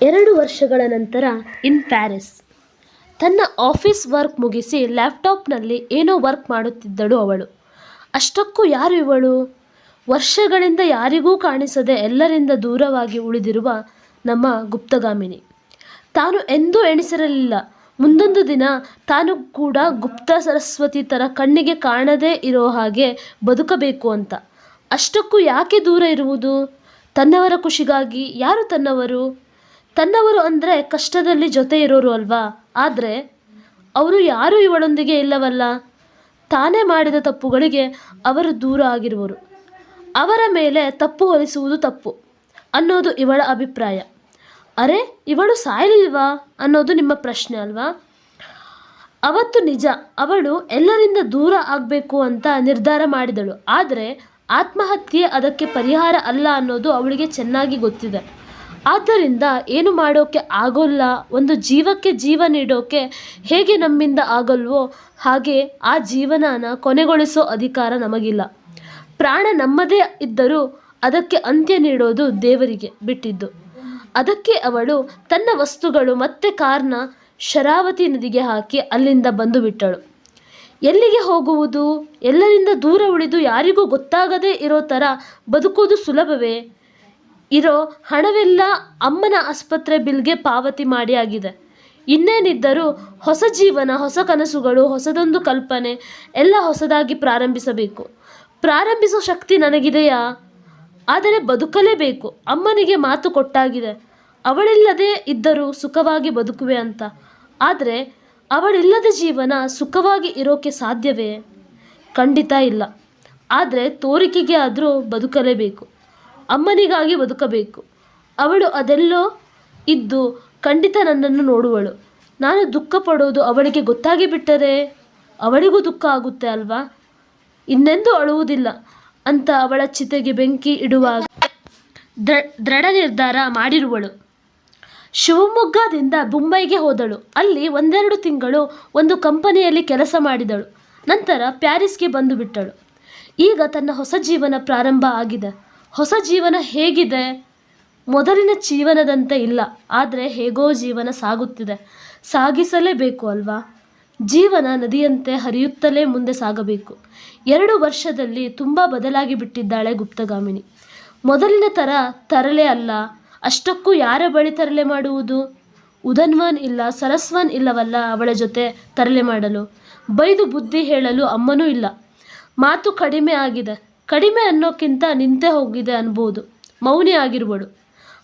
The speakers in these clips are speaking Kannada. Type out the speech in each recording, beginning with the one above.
2 ವರ್ಷಗಳ ನಂತರ ಇನ್ ಪ್ಯಾರಿಸ್. ತನ್ನ ಆಫೀಸ್ ವರ್ಕ್ ಮುಗಿಸಿ ಲ್ಯಾಪ್ಟಾಪ್ನಲ್ಲಿ ಏನೋ ವರ್ಕ್ ಮಾಡುತ್ತಿದ್ದಳು ಅವಳು. ಅಷ್ಟಕ್ಕೂ ಯಾರು ಇವಳು? ವರ್ಷಗಳಿಂದ ಯಾರಿಗೂ ಕಾಣಿಸದೆ ಎಲ್ಲರಿಂದ ದೂರವಾಗಿ ಉಳಿದಿರುವ ನಮ್ಮ ಗುಪ್ತಗಾಮಿನಿ. ತಾನು ಎಂದೂ ಎಣಿಸಿರಲಿಲ್ಲ ಮುಂದೊಂದು ದಿನ ತಾನು ಕೂಡ ಗುಪ್ತ ಸರಸ್ವತಿ ಥರ ಕಣ್ಣಿಗೆ ಕಾಣದೇ ಇರೋ ಹಾಗೆ ಬದುಕಬೇಕು ಅಂತ. ಅಷ್ಟಕ್ಕೂ ಯಾಕೆ ದೂರ ಇರುವುದು? ತನ್ನವರ ಖುಷಿಗಾಗಿ. ಯಾರು ತನ್ನವರು? ತನ್ನವರು ಅಂದರೆ ಕಷ್ಟದಲ್ಲಿ ಜೊತೆ ಇರೋರು ಅಲ್ವಾ? ಆದರೆ ಅವರು ಯಾರೂ ಇವಳೊಂದಿಗೆ ಇಲ್ಲವಲ್ಲ. ತಾನೇ ಮಾಡಿದ ತಪ್ಪುಗಳಿಗೆ ಅವರು ದೂರ ಆಗಿರುವರು. ಅವರ ಮೇಲೆ ತಪ್ಪು ಹೊರಿಸುವುದು ತಪ್ಪು ಅನ್ನೋದು ಇವಳ ಅಭಿಪ್ರಾಯ. ಅರೆ, ಇವಳು ಸಾಯಲಿಲ್ವಾ ಅನ್ನೋದು ನಿಮ್ಮ ಪ್ರಶ್ನೆ ಅಲ್ವಾ? ಅವತ್ತು ನಿಜ, ಅವಳು ಎಲ್ಲರಿಂದ ದೂರ ಆಗಬೇಕು ಅಂತ ನಿರ್ಧಾರ ಮಾಡಿದಳು. ಆದರೆ ಆತ್ಮಹತ್ಯೆ ಅದಕ್ಕೆ ಪರಿಹಾರ ಅಲ್ಲ ಅನ್ನೋದು ಅವಳಿಗೆ ಚೆನ್ನಾಗಿ ಗೊತ್ತಿದೆ. ಆದ್ದರಿಂದ ಏನು ಮಾಡೋಕ್ಕೆ ಆಗೋಲ್ಲ, ಒಂದು ಜೀವಕ್ಕೆ ಜೀವ ನೀಡೋಕೆ ಹೇಗೆ ನಮ್ಮಿಂದ ಆಗಲ್ವೋ ಹಾಗೆ ಆ ಜೀವನನ ಕೊನೆಗೊಳಿಸೋ ಅಧಿಕಾರ ನಮಗಿಲ್ಲ. ಪ್ರಾಣ ನಮ್ಮದೇ ಇದ್ದರೂ ಅದಕ್ಕೆ ಅಂತ್ಯ ನೀಡೋದು ದೇವರಿಗೆ ಬಿಟ್ಟಿದ್ದು. ಅದಕ್ಕೆ ಅವಳು ತನ್ನ ವಸ್ತುಗಳು ಮತ್ತೆ ಕಾರ್ನ ಶರಾವತಿ ನದಿಗೆ ಹಾಕಿ ಅಲ್ಲಿಂದ ಬಂದು ಬಿಟ್ಟಳು. ಎಲ್ಲಿಗೆ ಹೋಗುವುದು? ಎಲ್ಲರಿಂದ ದೂರ ಉಳಿದು ಯಾರಿಗೂ ಗೊತ್ತಾಗದೇ ಇರೋ ಥರ ಬದುಕೋದು ಸುಲಭವೇ? ಇರೋ ಹಣವೆಲ್ಲ ಅಮ್ಮನ ಆಸ್ಪತ್ರೆ ಬಿಲ್ಗೆ ಪಾವತಿ ಮಾಡಿ ಆಗಿದೆ. ಇನ್ನೇನಿದ್ದರೂ ಹೊಸ ಜೀವನ, ಹೊಸ ಕನಸುಗಳು, ಹೊಸದೊಂದು ಕಲ್ಪನೆ ಎಲ್ಲ ಹೊಸದಾಗಿ ಪ್ರಾರಂಭಿಸಬೇಕು. ಪ್ರಾರಂಭಿಸೋ ಶಕ್ತಿ ನನಗಿದೆಯಾ? ಆದರೆ ಬದುಕಲೇಬೇಕು. ಅಮ್ಮನಿಗೆ ಮಾತು ಕೊಟ್ಟಾಗಿದೆ, ಅವಳಿಲ್ಲದೆ ಇದ್ದರೂ ಸುಖವಾಗಿ ಬದುಕುವೆ ಅಂತ. ಆದರೆ ಅವಳಿಲ್ಲದ ಜೀವನ ಸುಖವಾಗಿ ಇರೋಕ್ಕೆ ಸಾಧ್ಯವೇ? ಖಂಡಿತ ಇಲ್ಲ. ಆದರೆ ತೋರಿಕೆಗೆ ಆದರೂ ಬದುಕಲೇಬೇಕು. ಅಮ್ಮನಿಗಾಗಿ ಬದುಕಬೇಕು. ಅವಳು ಅದೆಲ್ಲೋ ಇದ್ದು ಖಂಡಿತ ನನ್ನನ್ನು ನೋಡುವಳು. ನಾನು ದುಃಖ ಪಡೋದು ಅವಳಿಗೆ ಗೊತ್ತಾಗಿ ಬಿಟ್ಟರೆ ಅವಳಿಗೂ ದುಃಖ ಆಗುತ್ತೆ ಅಲ್ವಾ? ಇನ್ನೆಂದೂ ಅಳುವುದಿಲ್ಲ ಅಂತ ಅವಳ ಚಿತೆಗೆ ಬೆಂಕಿ ಇಡುವಾಗ ದೃಢ ನಿರ್ಧಾರ ಮಾಡಿರುವಳು. ಶಿವಮೊಗ್ಗದಿಂದ ಮುಂಬೈಗೆ ಹೋದಳು. ಅಲ್ಲಿ 1-2 ತಿಂಗಳು ಒಂದು ಕಂಪನಿಯಲ್ಲಿ ಕೆಲಸ ಮಾಡಿದಳು. ನಂತರ ಪ್ಯಾರಿಸ್ಗೆ ಬಂದು ಬಿಟ್ಟಳು. ಈಗ ತನ್ನ ಹೊಸ ಜೀವನ ಪ್ರಾರಂಭ ಆಗಿದೆ. ಹೊಸ ಜೀವನ ಹೇಗಿದೆ? ಮೊದಲಿನ ಜೀವನದಂತೆ ಇಲ್ಲ, ಆದರೆ ಹೇಗೋ ಜೀವನ ಸಾಗುತ್ತಿದೆ. ಸಾಗಿಸಲೇಬೇಕು ಅಲ್ವಾ? ಜೀವನ ನದಿಯಂತೆ ಹರಿಯುತ್ತಲೇ ಮುಂದೆ ಸಾಗಬೇಕು. 2 ವರ್ಷದಲ್ಲಿ ತುಂಬ ಬದಲಾಗಿ ಬಿಟ್ಟಿದ್ದಾಳೆ ಗುಪ್ತಗಾಮಿನಿ. ಮೊದಲಿನ ಥರ ತರಲೆ ಅಲ್ಲ. ಅಷ್ಟಕ್ಕೂ ಯಾರ ಬಳಿ ತರಲೆ ಮಾಡುವುದು? ಉದನ್ವನ್ ಇಲ್ಲ, ಸರಸ್ವನ್ ಇಲ್ಲವಲ್ಲ ಅವಳ ಜೊತೆ ತರಲೆ ಮಾಡಲು. ಬೈದು ಬುದ್ಧಿ ಹೇಳಲು ಅಮ್ಮನೂ ಇಲ್ಲ. ಮಾತು ಕಡಿಮೆ ಆಗಿದೆ. ಕಡಿಮೆ ಅನ್ನೋಕ್ಕಿಂತ ನಿಂತೇ ಹೋಗಿದೆ ಅನ್ಬೋದು. ಮೌನಿ ಆಗಿರುವಳು.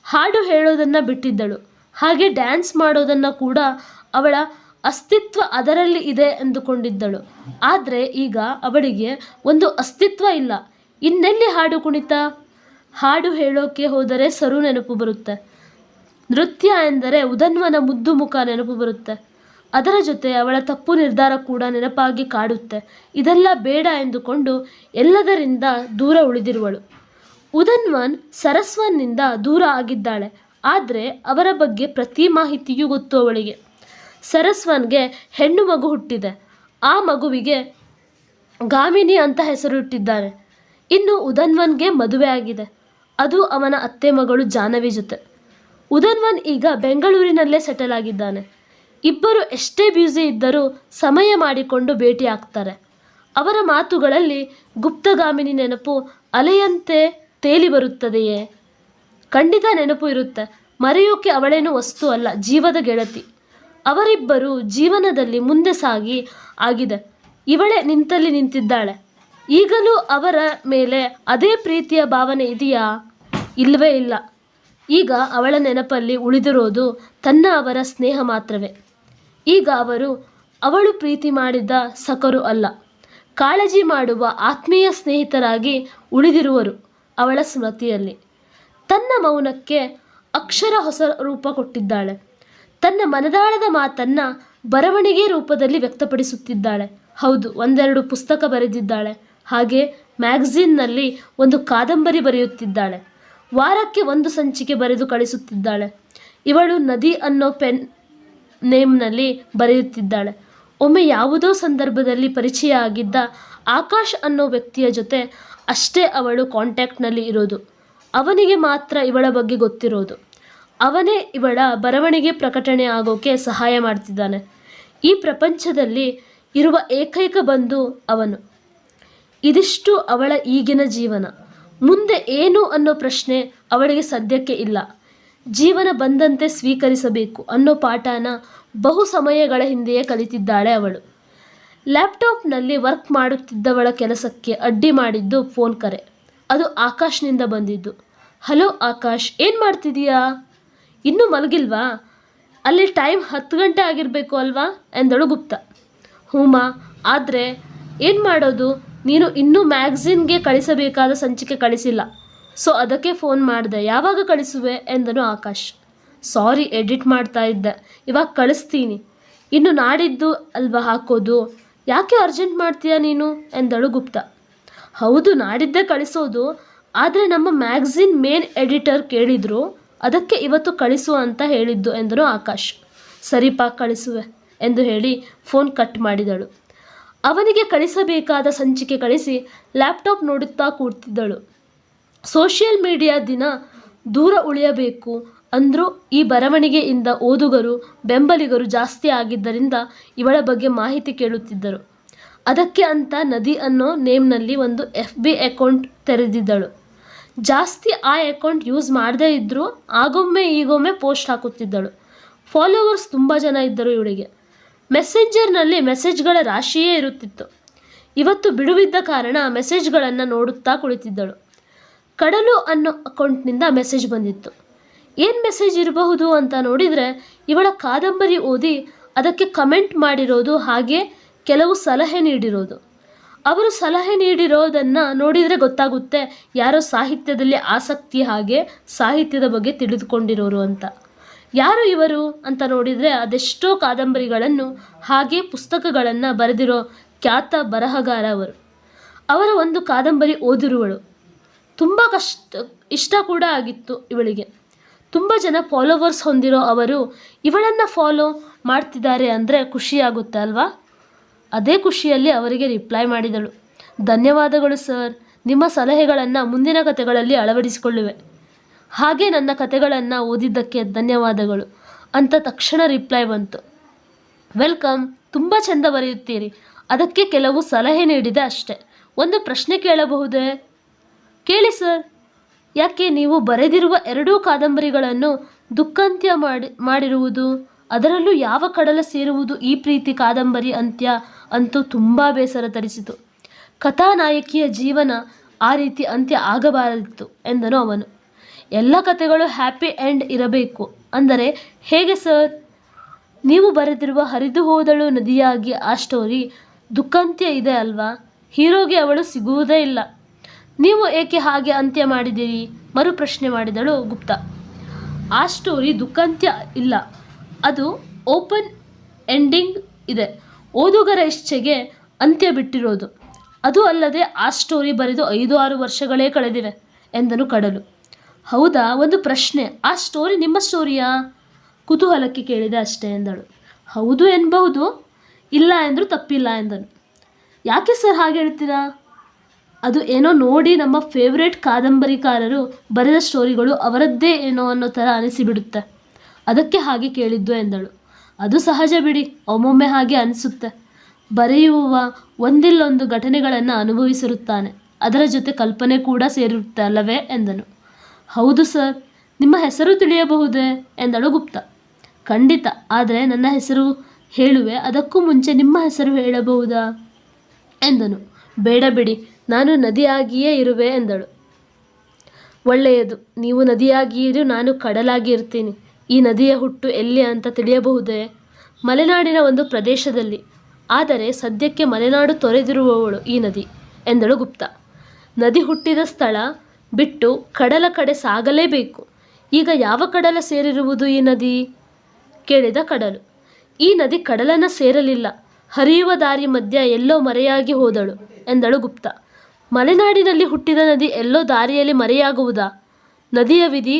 ಹಾಡು ಹೇಳೋದನ್ನು ಬಿಟ್ಟಿದ್ದಳು. ಹಾಗೆ ಡ್ಯಾನ್ಸ್ ಮಾಡೋದನ್ನು ಕೂಡ. ಅವಳ ಅಸ್ತಿತ್ವ ಅದರಲ್ಲಿ ಇದೆ ಎಂದುಕೊಂಡಿದ್ದಳು. ಆದರೆ ಈಗ ಅವಳಿಗೆ ಒಂದು ಅಸ್ತಿತ್ವ ಇಲ್ಲ. ಇನ್ನೆಲ್ಲಿ ಹಾಡು ಕುಣಿತ? ಹಾಡು ಹೇಳೋಕೆ ಹೋದರೆ ಸರು ನೆನಪು ಬರುತ್ತೆ. ನೃತ್ಯ ಎಂದರೆ ಉದನ್ವನ ಮುದ್ದು ಮುಖ ನೆನಪು ಬರುತ್ತೆ. ಅದರ ಜೊತೆ ಅವಳ ತಪ್ಪು ನಿರ್ಧಾರ ಕೂಡ ನೆನಪಾಗಿ ಕಾಡುತ್ತೆ. ಇದೆಲ್ಲ ಬೇಡ ಎಂದುಕೊಂಡು ಎಲ್ಲದರಿಂದ ದೂರ ಉಳಿದಿರುವಳು. ಉದನ್ವನ್ ಸರಸ್ವನ್ನಿಂದ ದೂರ ಆಗಿದ್ದಾಳೆ. ಆದರೆ ಅವರ ಬಗ್ಗೆ ಪ್ರತಿ ಮಾಹಿತಿಯೂ ಗೊತ್ತು ಅವಳಿಗೆ. ಸರಸ್ವನ್ಗೆ ಹೆಣ್ಣು ಮಗು ಹುಟ್ಟಿದೆ. ಆ ಮಗುವಿಗೆ ಗಾಮಿನಿ ಅಂತ ಹೆಸರು ಇಟ್ಟಿದ್ದಾರೆ. ಇನ್ನು ಉದನ್ವನ್ಗೆ ಮದುವೆ ಆಗಿದೆ. ಅದು ಅವನ ಅತ್ತೆ ಮಗಳು ಜಾಹ್ನವಿ ಜೊತೆ. ಉದನ್ವನ್ ಈಗ ಬೆಂಗಳೂರಿನಲ್ಲೇ ಸೆಟಲ್ ಆಗಿದ್ದಾನೆ. ಇಬ್ಬರು ಎಷ್ಟೇ ಬ್ಯುಸಿ ಇದ್ದರೂ ಸಮಯ ಮಾಡಿಕೊಂಡು ಭೇಟಿ ಆಗ್ತಾರೆ. ಅವರ ಮಾತುಗಳಲ್ಲಿ ಗುಪ್ತಗಾಮಿನಿ ನೆನಪು ಅಲೆಯಂತೆ ತೇಲಿ ಬರುತ್ತದೆಯೇ? ಖಂಡಿತ ನೆನಪು ಇರುತ್ತೆ. ಮರೆಯೋಕೆ ಅವಳೇನು ವಸ್ತು ಅಲ್ಲ, ಜೀವದ ಗೆಳತಿ. ಅವರಿಬ್ಬರು ಜೀವನದಲ್ಲಿ ಮುಂದೆ ಸಾಗಿ ಆಗಿದೆ. ಇವಳೇ ನಿಂತಲ್ಲಿ ನಿಂತಿದ್ದಾಳೆ. ಈಗಲೂ ಅವರ ಮೇಲೆ ಅದೇ ಪ್ರೀತಿಯ ಭಾವನೆ ಇದೆಯಾ? ಇಲ್ಲವೇ ಇಲ್ಲ. ಈಗ ಅವಳ ನೆನಪಲ್ಲಿ ಉಳಿದಿರೋದು ತನ್ನ ಅವರ ಸ್ನೇಹ ಮಾತ್ರವೇ. ಈಗ ಅವಳು ಪ್ರೀತಿ ಮಾಡಿದ ಸಖರು ಅಲ್ಲ, ಕಾಳಜಿ ಮಾಡುವ ಆತ್ಮೀಯ ಸ್ನೇಹಿತರಾಗಿ ಉಳಿದಿರುವರು ಅವಳ ಸ್ಮೃತಿಯಲ್ಲಿ. ತನ್ನ ಮೌನಕ್ಕೆ ಅಕ್ಷರ ಹೊಸ ರೂಪ ಕೊಟ್ಟಿದ್ದಾಳೆ. ತನ್ನ ಮನದಾಳದ ಮಾತನ್ನು ಬರವಣಿಗೆ ರೂಪದಲ್ಲಿ ವ್ಯಕ್ತಪಡಿಸುತ್ತಿದ್ದಾಳೆ. ಹೌದು, 1-2 ಪುಸ್ತಕ ಬರೆದಿದ್ದಾಳೆ. ಹಾಗೆ ಮ್ಯಾಗಝೀನ್ನಲ್ಲಿ ಒಂದು ಕಾದಂಬರಿ ಬರೆಯುತ್ತಿದ್ದಾಳೆ. ವಾರಕ್ಕೆ 1 ಸಂಚಿಕೆ ಬರೆದು ಕಳಿಸುತ್ತಿದ್ದಾಳೆ. ಇವಳು ನದಿ ಅನ್ನೋ ಪೆನ್ ನೇಮ್ನಲ್ಲಿ ಬರೆಯುತ್ತಿದ್ದಾಳೆ. ಒಮ್ಮೆ ಯಾವುದೋ ಸಂದರ್ಭದಲ್ಲಿ ಪರಿಚಯ ಆಗಿದ್ದ ಆಕಾಶ್ ಅನ್ನೋ ವ್ಯಕ್ತಿಯ ಜೊತೆ ಅಷ್ಟೇ ಅವಳು ಕಾಂಟ್ಯಾಕ್ಟ್ನಲ್ಲಿ ಇರೋದು. ಅವನಿಗೆ ಮಾತ್ರ ಇವಳ ಬಗ್ಗೆ ಗೊತ್ತಿರೋದು. ಅವನೇ ಇವಳ ಬರವಣಿಗೆ ಪ್ರಕಟಣೆ ಆಗೋಕೆ ಸಹಾಯ ಮಾಡ್ತಿದ್ದಾನೆ. ಈ ಪ್ರಪಂಚದಲ್ಲಿ ಇರುವ ಏಕೈಕ ಬಂಧು ಅವನು. ಇದಿಷ್ಟು ಅವಳ ಈಗಿನ ಜೀವನ. ಮುಂದೆ ಏನು ಅನ್ನೋ ಪ್ರಶ್ನೆ ಅವಳಿಗೆ ಸದ್ಯಕ್ಕೆ ಇಲ್ಲ. ಜೀವನ ಬಂದಂತೆ ಸ್ವೀಕರಿಸಬೇಕು ಅನ್ನೋ ಪಾಠನ ಬಹು ಸಮಯಗಳ ಹಿಂದೆಯೇ ಕಲಿತಿದ್ದಾಳೆ ಅವಳು. ಲ್ಯಾಪ್ಟಾಪ್ನಲ್ಲಿ ವರ್ಕ್ ಮಾಡುತ್ತಿದ್ದವಳ ಕೆಲಸಕ್ಕೆ ಅಡ್ಡಿ ಮಾಡಿದ್ದು ಫೋನ್ ಕರೆ. ಅದು ಆಕಾಶ್ನಿಂದ ಬಂದಿದ್ದು. ಹಲೋ ಆಕಾಶ್, ಏನು ಮಾಡ್ತಿದೀಯಾ? ಇನ್ನೂ ಮಲಗಿಲ್ವಾ? ಅಲ್ಲಿ ಟೈಮ್ 10 ಗಂಟೆ ಆಗಿರಬೇಕು ಅಲ್ವಾ ಎಂದಳು ಗುಪ್ತ. ಹೂಮಾ, ಆದರೆ ಏನು ಮಾಡೋದು, ನೀನು ಇನ್ನೂ ಮ್ಯಾಗ್ಝಿನ್ಗೆ ಕಳಿಸಬೇಕಾದ ಸಂಚಿಕೆ ಕಳಿಸಿಲ್ಲ, ಸೊ ಅದಕ್ಕೆ ಫೋನ್ ಮಾಡಿದೆ. ಯಾವಾಗ ಕಳಿಸುವೆ ಎಂದನು ಆಕಾಶ್. ಸಾರಿ, ಎಡಿಟ್ ಮಾಡ್ತಾ ಇದ್ದೆ, ಇವಾಗ ಕಳಿಸ್ತೀನಿ. ಇನ್ನು ನಾಡಿದ್ದು ಅಲ್ವಾ ಹಾಕೋದು, ಯಾಕೆ ಅರ್ಜೆಂಟ್ ಮಾಡ್ತೀಯಾ ನೀನು ಎಂದಳು ಗುಪ್ತ. ಹೌದು, ನಾಡಿದ್ದೇ ಕಳಿಸೋದು, ಆದರೆ ನಮ್ಮ ಮ್ಯಾಗ್ಝಿನ್ ಮೇನ್ ಎಡಿಟರ್ ಕೇಳಿದ್ರು, ಅದಕ್ಕೆ ಇವತ್ತು ಕಳಿಸು ಅಂತ ಹೇಳಿದ್ದು ಎಂದನು ಆಕಾಶ್. ಸರಿಪಾ, ಕಳಿಸುವೆ ಎಂದು ಹೇಳಿ ಫೋನ್ ಕಟ್ ಮಾಡಿದಳು. ಅವನಿಗೆ ಕಳಿಸಬೇಕಾದ ಸಂಚಿಕೆ ಕಳಿಸಿ ಲ್ಯಾಪ್ಟಾಪ್ ನೋಡುತ್ತಾ ಕೂರ್ತಿದ್ದಳು. ಸೋಷಿಯಲ್ ಮೀಡಿಯಾ ದಿನ ದೂರ ಉಳಿಯಬೇಕು ಅಂದರೂ ಈ ಬರವಣಿಗೆಯಿಂದ ಓದುಗರು ಬೆಂಬಲಿಗರು ಜಾಸ್ತಿ ಆಗಿದ್ದರಿಂದ ಇವಳ ಬಗ್ಗೆ ಮಾಹಿತಿ ಕೇಳುತ್ತಿದ್ದರು. ಅದಕ್ಕೆ ಅಂತ ನದಿ ಅನ್ನೋ ನೇಮ್ನಲ್ಲಿ ಒಂದು FB ಅಕೌಂಟ್ ತೆರೆದಿದ್ದಳು. ಜಾಸ್ತಿ ಆ ಅಕೌಂಟ್ ಯೂಸ್ ಮಾಡದೇ ಇದ್ದರೂ ಆಗೊಮ್ಮೆ ಈಗೊಮ್ಮೆ ಪೋಸ್ಟ್ ಹಾಕುತ್ತಿದ್ದಳು. ಫಾಲೋವರ್ಸ್ ತುಂಬ ಜನ ಇದ್ದರು ಇವಳಿಗೆ. ಮೆಸೆಂಜರ್ನಲ್ಲಿ ಮೆಸೇಜ್ಗಳ ರಾಶಿಯೇ ಇರುತ್ತಿತ್ತು. ಇವತ್ತು ಬಿಡುವಿದ್ದ ಕಾರಣ ಮೆಸೇಜ್ಗಳನ್ನು ನೋಡುತ್ತಾ ಕುಳಿತಿದ್ದಳು. ಕಡಲು ಅನ್ನೋ ಅಕೌಂಟ್ನಿಂದ ಮೆಸೇಜ್ ಬಂದಿತ್ತು. ಏನು ಮೆಸೇಜ್ ಇರಬಹುದು ಅಂತ ನೋಡಿದರೆ ಇವಳ ಕಾದಂಬರಿ ಓದಿ ಅದಕ್ಕೆ ಕಮೆಂಟ್ ಮಾಡಿರೋದು, ಹಾಗೆ ಕೆಲವು ಸಲಹೆ ನೀಡಿರೋದು. ಅವರು ಸಲಹೆ ನೀಡಿರೋದನ್ನು ನೋಡಿದರೆ ಗೊತ್ತಾಗುತ್ತೆ ಯಾರೋ ಸಾಹಿತ್ಯದಲ್ಲಿ ಆಸಕ್ತಿ ಹಾಗೆ ಸಾಹಿತ್ಯದ ಬಗ್ಗೆ ತಿಳಿದುಕೊಂಡಿರೋರು ಅಂತ. ಯಾರು ಇವರು ಅಂತ ನೋಡಿದರೆ ಅದೆಷ್ಟೋ ಕಾದಂಬರಿಗಳನ್ನು ಹಾಗೆ ಪುಸ್ತಕಗಳನ್ನು ಬರೆದಿರೋ ಖ್ಯಾತ ಬರಹಗಾರ ಅವರು. ಅವರ ಒಂದು ಕಾದಂಬರಿ ಓದಿರುವಳು. ತುಂಬ ಇಷ್ಟ ಕೂಡ ಆಗಿತ್ತು ಇವಳಿಗೆ. ತುಂಬ ಜನ ಫಾಲೋವರ್ಸ್ ಹೊಂದಿರೋ ಅವರು ಇವಳನ್ನು ಫಾಲೋ ಮಾಡ್ತಿದ್ದಾರೆ ಅಂದರೆ ಖುಷಿಯಾಗುತ್ತೆ ಅಲ್ವಾ? ಅದೇ ಖುಷಿಯಲ್ಲಿ ಅವರಿಗೆ ರಿಪ್ಲೈ ಮಾಡಿದಳು. ಧನ್ಯವಾದಗಳು ಸರ್, ನಿಮ್ಮ ಸಲಹೆಗಳನ್ನು ಮುಂದಿನ ಕಥೆಗಳಲ್ಲಿ ಅಳವಡಿಸಿಕೊಳ್ಳುವೆ. ಹಾಗೆ ನನ್ನ ಕಥೆಗಳನ್ನು ಓದಿದ್ದಕ್ಕೆ ಧನ್ಯವಾದಗಳು ಅಂತ ತಕ್ಷಣ ರಿಪ್ಲೈ ಬಂತು. ವೆಲ್ಕಮ್, ತುಂಬ ಚೆಂದ ಬರೆಯುತ್ತೀರಿ, ಅದಕ್ಕೆ ಕೆಲವು ಸಲಹೆ ನೀಡಿದೆ ಅಷ್ಟೆ. ಒಂದು ಪ್ರಶ್ನೆ ಕೇಳಬಹುದೇ? ಕೇಳಿ ಸರ್. ಯಾಕೆ ನೀವು ಬರೆದಿರುವ 2 ಕಾದಂಬರಿಗಳನ್ನು ದುಃಖಾಂತ್ಯ ಮಾಡಿರುವುದು, ಅದರಲ್ಲೂ ಯಾವ ಕಡಲ ಸೇರುವುದು ಈ ಪ್ರೀತಿ ಕಾದಂಬರಿ ಅಂತ್ಯ ಅಂತೂ ತುಂಬ ಬೇಸರ ತರಿಸಿತು. ಕಥಾನಾಯಕಿಯ ಜೀವನ ಆ ರೀತಿ ಅಂತ್ಯ ಆಗಬಾರದಿತ್ತು ಎಂದನು ಅವನು. ಎಲ್ಲ ಕಥೆಗಳು ಹ್ಯಾಪಿ ಎಂಡ್ ಇರಬೇಕು ಅಂದರೆ ಹೇಗೆ ಸರ್? ನೀವು ಬರೆದಿರುವ ಹರಿದು ಹೋದಳು ನದಿಯಾಗಿ ಆ ಸ್ಟೋರಿ ದುಃಖಾಂತ್ಯ ಇದೆ ಅಲ್ವಾ? ಹೀರೋಗೆ ಅವಳು ಸಿಗುವುದೇ ಇಲ್ಲ. ನೀವು ಏಕೆ ಹಾಗೆ ಅಂತ್ಯ ಮಾಡಿದಿರಿ? ಮರು ಪ್ರಶ್ನೆ ಮಾಡಿದಳು ಗುಪ್ತ. ಆ ಸ್ಟೋರಿ ದುಃಖಾಂತ್ಯ ಇಲ್ಲ, ಅದು ಓಪನ್ ಎಂಡಿಂಗ್ ಇದೆ. ಓದುಗರ ಇಚ್ಛೆಗೆ ಅಂತ್ಯ ಬಿಟ್ಟಿರೋದು. ಅದು ಅಲ್ಲದೆ ಆ ಸ್ಟೋರಿ ಬರೆದು 5-6 ವರ್ಷಗಳೇ ಕಳೆದಿವೆ ಎಂದನು ಕಡಲು. ಹೌದಾ? ಒಂದು ಪ್ರಶ್ನೆ, ಆ ಸ್ಟೋರಿ ನಿಮ್ಮ ಸ್ಟೋರಿಯಾ? ಕುತೂಹಲಕ್ಕೆ ಕೇಳಿದೆ ಅಷ್ಟೇ ಎಂದಳು. ಹೌದು ಎನ್ನಬಹುದು, ಇಲ್ಲ ಎಂದರೂ ತಪ್ಪಿಲ್ಲ ಎಂದನು. ಯಾಕೆ ಸರ್ ಹಾಗೆ ಹೇಳ್ತೀರಾ? ಅದು ಏನೋ ನೋಡಿ ನಮ್ಮ ಫೇವ್ರೇಟ್ ಕಾದಂಬರಿಕಾರರು ಬರೆದ ಸ್ಟೋರಿಗಳು ಅವರದ್ದೇ ಏನೋ ಅನ್ನೋ ಥರ ಅನಿಸಿಬಿಡುತ್ತೆ, ಅದಕ್ಕೆ ಹಾಗೆ ಕೇಳಿದ್ದು ಎಂದಳು. ಅದು ಸಹಜ ಬಿಡಿ, ಒಮ್ಮೊಮ್ಮೆ ಹಾಗೆ ಅನಿಸುತ್ತೆ. ಬರೆಯುವ ಒಂದಿಲ್ಲೊಂದು ಘಟನೆಗಳನ್ನು ಅನುಭವಿಸಿರುತ್ತಾನೆ, ಅದರ ಜೊತೆ ಕಲ್ಪನೆ ಕೂಡ ಸೇರಿರುತ್ತೆ ಅಲ್ಲವೇ ಎಂದನು. ಹೌದು ಸರ್. ನಿಮ್ಮ ಹೆಸರು ತಿಳಿಯಬಹುದೇ ಎಂದಳು ಗುಪ್ತ. ಖಂಡಿತ, ಆದರೆ ನನ್ನ ಹೆಸರು ಹೇಳುವೆ, ಅದಕ್ಕೂ ಮುಂಚೆ ನಿಮ್ಮ ಹೆಸರು ಹೇಳಬಹುದಾ ಎಂದನು. ಬೇಡ ಬಿಡಿ, ನಾನು ನದಿಯಾಗಿಯೇ ಇರುವೆ ಎಂದಳು. ಒಳ್ಳೆಯದು, ನೀವು ನದಿಯಾಗಿಯೂ ನಾನು ಕಡಲಾಗಿ ಇರ್ತೀನಿ. ಈ ನದಿಯ ಹುಟ್ಟು ಎಲ್ಲಿ ಅಂತ ತಿಳಿಯಬಹುದೇ? ಮಲೆನಾಡಿನ ಒಂದು ಪ್ರದೇಶದಲ್ಲಿ, ಆದರೆ ಸದ್ಯಕ್ಕೆ ಮಲೆನಾಡು ತೊರೆದಿರುವವಳು ಈ ನದಿ ಎಂದಳು ಗುಪ್ತ. ನದಿ ಹುಟ್ಟಿದ ಸ್ಥಳ ಬಿಟ್ಟು ಕಡಲ ಕಡೆ ಸಾಗಲೇಬೇಕು. ಈಗ ಯಾವ ಕಡಲ ಸೇರಿರುವುದು ಈ ನದಿ ಕೇಳಿದ ಕಡಲು. ಈ ನದಿ ಕಡಲನ್ನು ಸೇರಲಿಲ್ಲ, ಹರಿಯುವ ದಾರಿ ಮಧ್ಯ ಎಲ್ಲೋ ಮರೆಯಾಗಿ ಹೋದಳು ಎಂದಳು ಗುಪ್ತ. ಮಲೆನಾಡಿನಲ್ಲಿ ಹುಟ್ಟಿದ ನದಿ ಎಲ್ಲೋ ದಾರಿಯಲ್ಲಿ ಮರೆಯಾಗುವುದಾ? ನದಿಯ ವಿಧಿ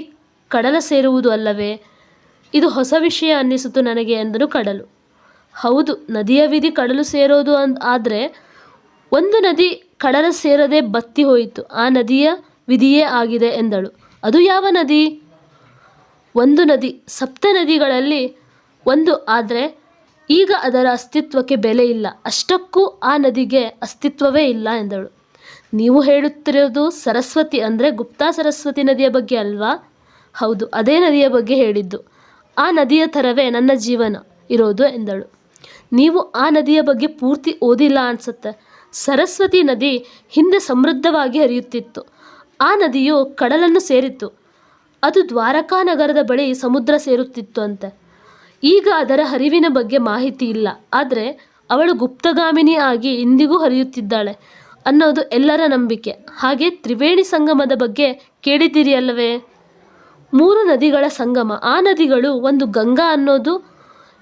ಕಡಲ ಸೇರುವುದು ಅಲ್ಲವೇ? ಇದು ಹೊಸ ವಿಷಯ ಅನ್ನಿಸಿತು ನನಗೆ ಎಂದನು ಕಡಲು. ಹೌದು, ನದಿಯ ವಿಧಿ ಕಡಲು ಸೇರೋದು ಆದರೆ ಒಂದು ನದಿ ಕಡಲ ಸೇರದೆ ಬತ್ತಿ ಹೋಯಿತು, ಆ ನದಿಯ ವಿಧಿಯೇ ಆಗಿದೆ ಎಂದಳು. ಅದು ಯಾವ ನದಿ? ಒಂದು ನದಿ ಸಪ್ತ ನದಿಗಳಲ್ಲಿ ಒಂದು, ಆದರೆ ಈಗ ಅದರ ಅಸ್ತಿತ್ವಕ್ಕೆ ಬೆಲೆ ಇಲ್ಲ, ಅಷ್ಟಕ್ಕೂ ಆ ನದಿಗೆ ಅಸ್ತಿತ್ವವೇ ಇಲ್ಲ ಎಂದಳು. ನೀವು ಹೇಳುತ್ತಿರೋದು ಸರಸ್ವತಿ ಅಂದರೆ ಗುಪ್ತಾ ಸರಸ್ವತಿ ನದಿಯ ಬಗ್ಗೆ ಅಲ್ವಾ? ಹೌದು, ಅದೇ ನದಿಯ ಬಗ್ಗೆ ಹೇಳಿದ್ದು. ಆ ನದಿಯ ಥರವೇ ನನ್ನ ಜೀವನ ಇರೋದು ಎಂದಳು. ನೀವು ಆ ನದಿಯ ಬಗ್ಗೆ ಪೂರ್ತಿ ಓದಿಲ್ಲ ಅನಿಸುತ್ತೆ. ಸರಸ್ವತಿ ನದಿ ಹಿಂದೆ ಸಮೃದ್ಧವಾಗಿ ಹರಿಯುತ್ತಿತ್ತು. ಆ ನದಿಯು ಕಡಲನ್ನು ಸೇರಿತ್ತು. ಅದು ದ್ವಾರಕಾ ನಗರದ ಬಳಿ ಸಮುದ್ರ ಸೇರುತ್ತಿತ್ತು ಅಂತೆ. ಈಗ ಅದರ ಹರಿವಿನ ಬಗ್ಗೆ ಮಾಹಿತಿ ಇಲ್ಲ, ಆದರೆ ಅವಳು ಗುಪ್ತಗಾಮಿನಿ ಆಗಿ ಇಂದಿಗೂ ಹರಿಯುತ್ತಿದ್ದಾಳೆ ಅನ್ನೋದು ಎಲ್ಲರ ನಂಬಿಕೆ. ಹಾಗೆ ತ್ರಿವೇಣಿ ಸಂಗಮದ ಬಗ್ಗೆ ಕೇಳಿದ್ದೀರಿ ಅಲ್ಲವೇ? 3 ನದಿಗಳ ಸಂಗಮ. ಆ ನದಿಗಳು, ಒಂದು ಗಂಗಾ ಅನ್ನೋದು,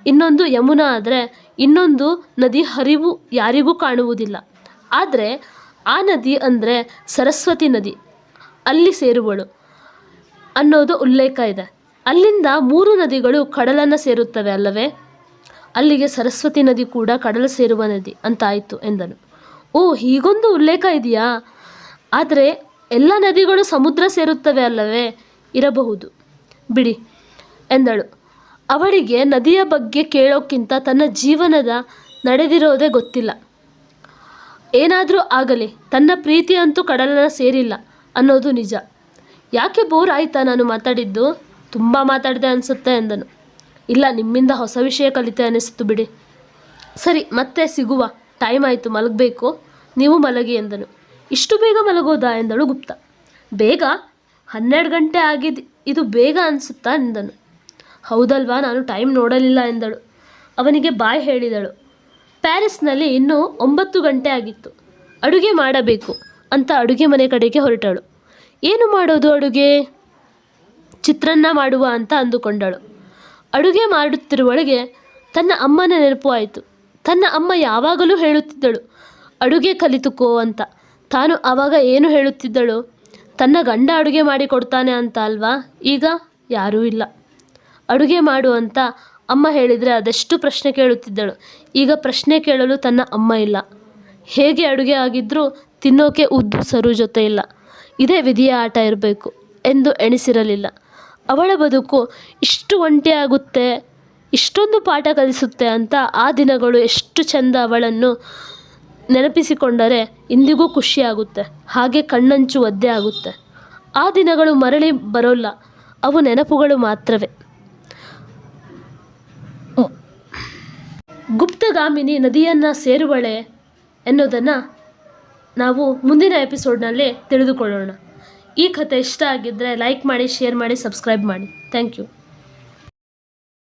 ಇನ್ನೊಂದು ಯಮುನಾ, ಆದರೆ ಇನ್ನೊಂದು ನದಿ ಹರಿವು ಯಾರಿಗೂ ಕಾಣುವುದಿಲ್ಲ. ಆದರೆ ಆ ನದಿ ಅಂದರೆ ಸರಸ್ವತಿ ನದಿ, ಅಲ್ಲಿ ಸೇರುವಳು ಅನ್ನೋದು ಉಲ್ಲೇಖ ಇದೆ. ಅಲ್ಲಿಂದ 3 ನದಿಗಳು ಕಡಲನ್ನು ಸೇರುತ್ತವೆ ಅಲ್ಲವೇ? ಅಲ್ಲಿಗೆ ಸರಸ್ವತಿ ನದಿ ಕೂಡ ಕಡಲು ಸೇರುವ ನದಿ ಅಂತಾಯಿತು ಎಂದನು. ಓ, ಹೀಗೊಂದು ಉಲ್ಲೇಖ ಇದೆಯಾ? ಆದರೆ ಎಲ್ಲ ನದಿಗಳು ಸಮುದ್ರ ಸೇರುತ್ತವೆ ಅಲ್ಲವೇ? ಇರಬಹುದು ಬಿಡಿ ಎಂದಳು. ಅವಳಿಗೆ ನದಿಯ ಬಗ್ಗೆ ಕೇಳೋಕ್ಕಿಂತ ತನ್ನ ಜೀವನದ ನಡೆದಿರೋದೇ ಗೊತ್ತಿಲ್ಲ. ಏನಾದರೂ ಆಗಲಿ, ತನ್ನ ಪ್ರೀತಿ ಅಂತೂ ಕಡಲನ್ನು ಸೇರಿಲ್ಲ ಅನ್ನೋದು ನಿಜ. ಯಾಕೆ, ಬೋರ್ ಆಯಿತಾ ನಾನು ಮಾತಾಡಿದ್ದು? ತುಂಬ ಮಾತಾಡಿದೆ ಅನಿಸುತ್ತೆ ಎಂದನು. ಇಲ್ಲ, ನಿಮ್ಮಿಂದ ಹೊಸ ವಿಷಯ ಕಲಿತೆ ಅನ್ನಿಸ್ತು ಬಿಡಿ. ಸರಿ, ಮತ್ತೆ ಸಿಗುವ, ಟೈಮ್ ಆಯಿತು, ಮಲಗಬೇಕು, ನೀವು ಮಲಗಿ ಎಂದನು. ಇಷ್ಟು ಬೇಗ ಮಲಗೋದಾ ಎಂದಳು ಗುಪ್ತ. ಬೇಗ? 12 ಗಂಟೆ ಆಗಿದ್ದು, ಇದು ಬೇಗ ಅನಿಸುತ್ತಾ ಎಂದನು. ಹೌದಲ್ವಾ, ನಾನು ಟೈಮ್ ನೋಡಲಿಲ್ಲ ಎಂದಳು. ಅವನಿಗೆ ಬಾಯ್ ಹೇಳಿದಳು. ಪ್ಯಾರಿಸ್ನಲ್ಲಿ ಇನ್ನೂ 9 ಗಂಟೆ ಆಗಿತ್ತು. ಅಡುಗೆ ಮಾಡಬೇಕು ಅಂತ ಅಡುಗೆ ಮನೆ ಕಡೆಗೆ ಹೊರಟಳು. ಏನು ಮಾಡೋದು ಅಡುಗೆ? ಚಿತ್ರಾನ್ನ ಮಾಡುವ ಅಂತ ಅಂದುಕೊಂಡಳು. ಅಡುಗೆ ಮಾಡುತ್ತಿರುವೊಳಗೆ ತನ್ನ ಅಮ್ಮನ ನೆನಪು ಆಯಿತು. ತನ್ನ ಅಮ್ಮ ಯಾವಾಗಲೂ ಹೇಳುತ್ತಿದ್ದಳು, ಅಡುಗೆ ಕಲಿತುಕೋ ಅಂತ. ತಾನು ಆವಾಗ ಏನು ಹೇಳುತ್ತಿದ್ದಳು? ತನ್ನ ಗಂಡ ಅಡುಗೆ ಮಾಡಿ ಕೊಡ್ತಾನೆ ಅಂತ ಅಲ್ವಾ? ಈಗ ಯಾರೂ ಇಲ್ಲ. ಅಡುಗೆ ಮಾಡು ಅಂತ ಅಮ್ಮ ಹೇಳಿದರೆ ಅದೆಷ್ಟು ಪ್ರಶ್ನೆ ಕೇಳುತ್ತಿದ್ದಳು. ಈಗ ಪ್ರಶ್ನೆ ಕೇಳಲು ತನ್ನ ಅಮ್ಮ ಇಲ್ಲ. ಹೇಗೆ ಅಡುಗೆ ಆಗಿದ್ರೂ ತಿನ್ನೋಕೆ ಉದ್ದು ಸರು ಜೊತೆ ಇಲ್ಲ. ಇದೇ ವಿಧಿಯ ಆಟ ಇರಬೇಕು ಎಂದು ಎಣಿಸಿರಲಿಲ್ಲ. ಅವಳ ಬದುಕು ಇಷ್ಟು ಒಂಟಿಯಾಗುತ್ತೆ, ಇಷ್ಟೊಂದು ಪಾಠ ಕಲಿಸುತ್ತೆ ಅಂತ ಆ ದಿನಗಳು ಎಷ್ಟು ಚೆಂದ. ಅವಳನ್ನು ನೆನಪಿಸಿಕೊಂಡರೆ ಇಂದಿಗೂ ಖುಷಿಯಾಗುತ್ತೆ, ಹಾಗೆ ಕಣ್ಣಂಚು ಒದ್ದೆ ಆಗುತ್ತೆ. ಆ ದಿನಗಳು ಮರಳಿ ಬರೋಲ್ಲ, ಅವು ನೆನಪುಗಳು ಮಾತ್ರವೇ. ಗುಪ್ತಗಾಮಿನಿ ನದಿಯನ್ನು ಸೇರುವಳೆ ಎನ್ನುವುದನ್ನು ನಾವು ಮುಂದಿನ ಎಪಿಸೋಡ್ನಲ್ಲಿ ತಿಳಿದುಕೊಳ್ಳೋಣ. ಈ ಕಥೆ ಇಷ್ಟ ಆಗಿದ್ದರೆ ಲೈಕ್ ಮಾಡಿ, ಶೇರ್ ಮಾಡಿ, ಸಬ್ಸ್ಕ್ರೈಬ್ ಮಾಡಿ. Thank you.